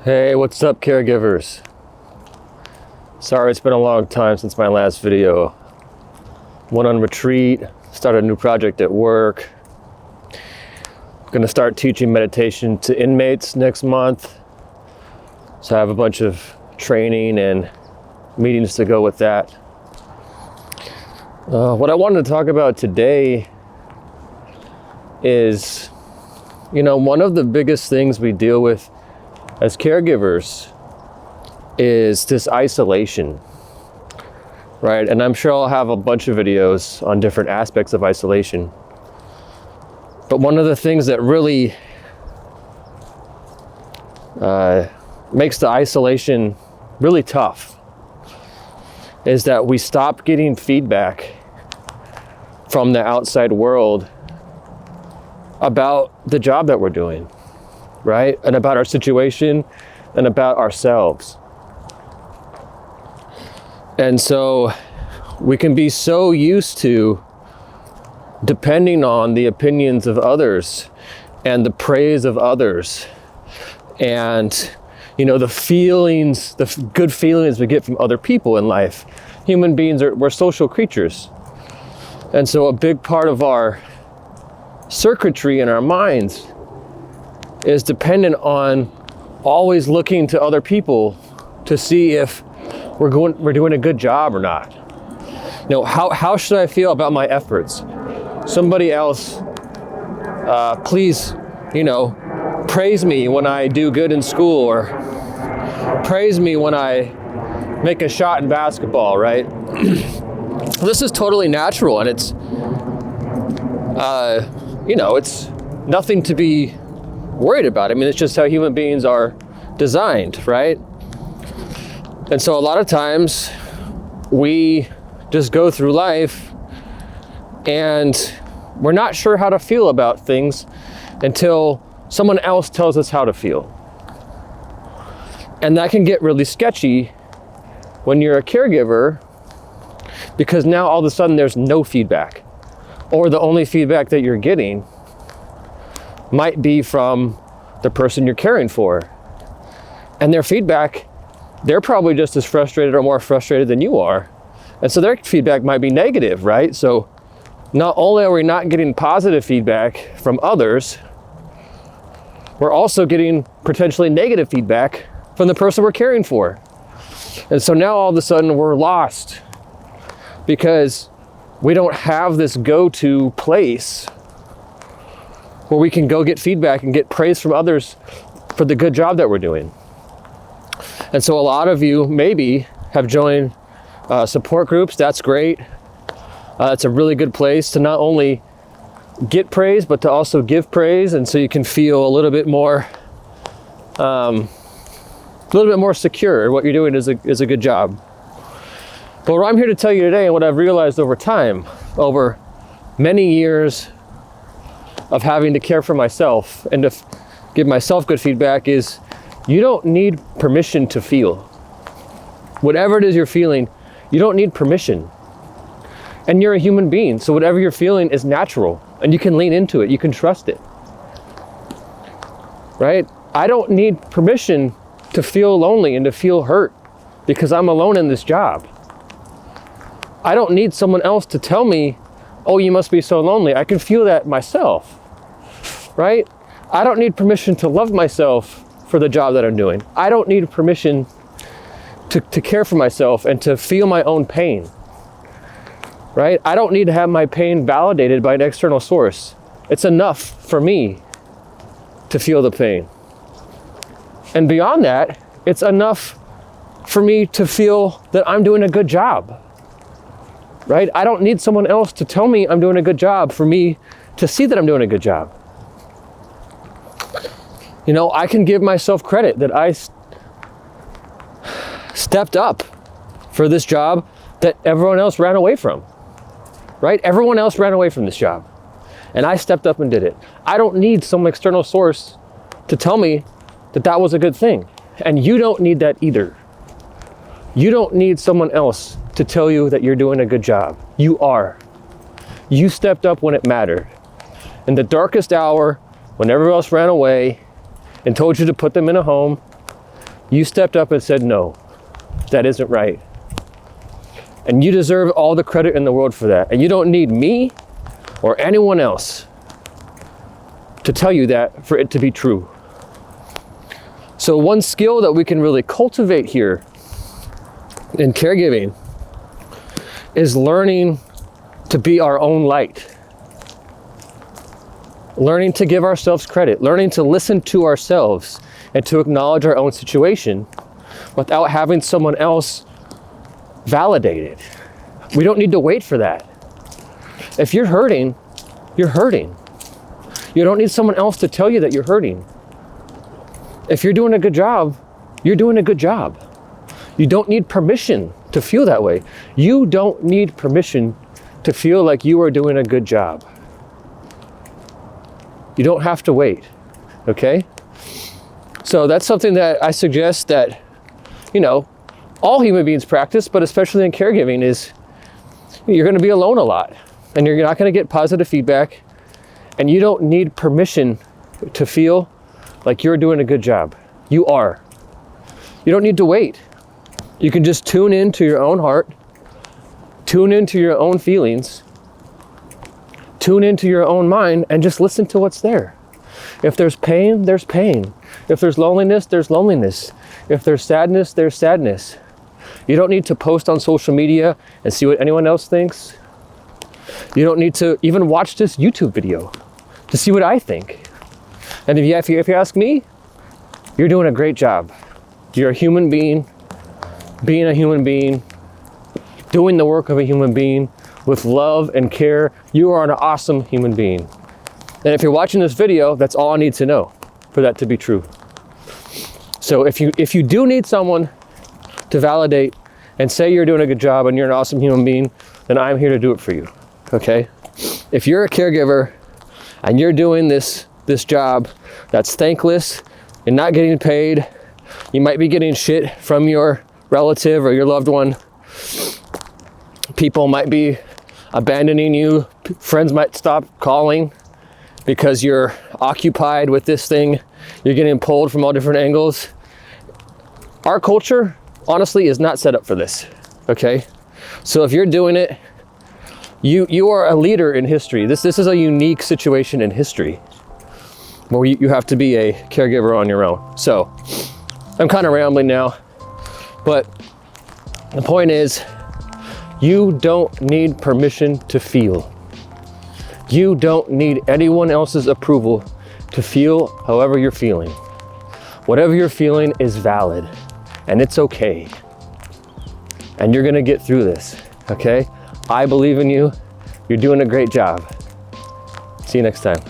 Hey, what's up, caregivers? Sorry, it's been a long time since my last video. Went on retreat, started a new project at work. I'm gonna start teaching meditation to inmates next month. So I have a bunch of training and meetings to go with that. What I wanted to talk about today is, one of the biggest things we deal with as caregivers is this isolation, right? And I'm sure I'll have a bunch of videos on different aspects of isolation. But one of the things that really makes the isolation really tough is that we stop getting feedback from the outside world about the job that we're doing, right? And about our situation and about ourselves. And so we can be so used to depending on the opinions of others and the praise of others and, the feelings, the good feelings we get from other people in life. Human beings we're social creatures. And so a big part of our circuitry in our minds is dependent on always looking to other people to see if we're doing a good job or not. How should I feel about my efforts? Somebody else, please, praise me when I do good in school, or praise me when I make a shot in basketball, right? This is totally natural, and it's, it's nothing to be worried about. I mean, it's just how human beings are designed, right? And so a lot of times we just go through life and we're not sure how to feel about things until someone else tells us how to feel. And that can get really sketchy when you're a caregiver, because now all of a sudden there's no feedback, or the only feedback that you're getting might be from the person you're caring for. And their feedback, they're probably just as frustrated or more frustrated than you are. And so their feedback might be negative, right? So not only are we not getting positive feedback from others, we're also getting potentially negative feedback from the person we're caring for. And so now all of a sudden we're lost because we don't have this go-to place where we can go get feedback and get praise from others for the good job that we're doing. And so a lot of you maybe have joined support groups. That's great. It's a really good place to not only get praise, but to also give praise. And so you can feel a little bit more secure. What you're doing is a good job. But what I'm here to tell you today, and what I've realized over time, over many years of having to care for myself and to give myself good feedback, is you don't need permission to feel. Whatever it is you're feeling, you don't need permission. And you're a human being, so whatever you're feeling is natural, and you can lean into it, you can trust it. Right? I don't need permission to feel lonely and to feel hurt because I'm alone in this job. I don't need someone else to tell me, oh, you must be so lonely. I can feel that myself, right? I don't need permission to love myself for the job that I'm doing. I don't need permission to care for myself and to feel my own pain, right? I don't need to have my pain validated by an external source. It's enough for me to feel the pain. And beyond that, it's enough for me to feel that I'm doing a good job, right? I don't need someone else to tell me I'm doing a good job for me to see that I'm doing a good job. I can give myself credit that I stepped up for this job that everyone else ran away from, right? Everyone else ran away from this job, and I stepped up and did it. I don't need some external source to tell me that that was a good thing. And you don't need that either. You don't need someone else to tell you that you're doing a good job. You are. You stepped up when it mattered. In the darkest hour, when everyone else ran away and told you to put them in a home You stepped up and said, no, that isn't right. And you deserve all the credit in the world for that. And you don't need me or anyone else to tell you that for it to be true. So one skill that we can really cultivate here in caregiving is learning to be our own light. Learning to give ourselves credit, learning to listen to ourselves and to acknowledge our own situation without having someone else validate it. We don't need to wait for that. If you're hurting, you're hurting. You don't need someone else to tell you that you're hurting. If you're doing a good job, you're doing a good job. You don't need permission to feel that way. You don't need permission to feel like you are doing a good job. You don't have to wait, okay? So that's something that I suggest that, all human beings practice, but especially in caregiving, is you're gonna be alone a lot and you're not gonna get positive feedback, and you don't need permission to feel like you're doing a good job. You are. You don't need to wait. You can just tune into your own heart, tune into your own feelings, tune into your own mind, and just listen to what's there. If there's pain, there's pain. If there's loneliness, there's loneliness. If there's sadness, there's sadness. You don't need to post on social media and see what anyone else thinks. You don't need to even watch this YouTube video to see what I think. And if you ask me, you're doing a great job. You're a human being, being a human being, doing the work of a human being with love and care. You are an awesome human being. And if you're watching this video, that's all I need to know for that to be true. So if you do need someone to validate and say you're doing a good job and you're an awesome human being, then I'm here to do it for you, okay? If you're a caregiver and you're doing this job that's thankless and not getting paid, you might be getting shit from your relative or your loved one. People might be abandoning you. Friends might stop calling because you're occupied with this thing. You're getting pulled from all different angles. Our culture, honestly, is not set up for this, okay? So if you're doing it, you are a leader in history. This is a unique situation in history where you have to be a caregiver on your own. So I'm kind of rambling now, but the point is, you don't need permission to feel. You don't need anyone else's approval to feel however you're feeling. Whatever you're feeling is valid, and it's okay. And you're gonna get through this, okay? I believe in you. You're doing a great job. See you next time.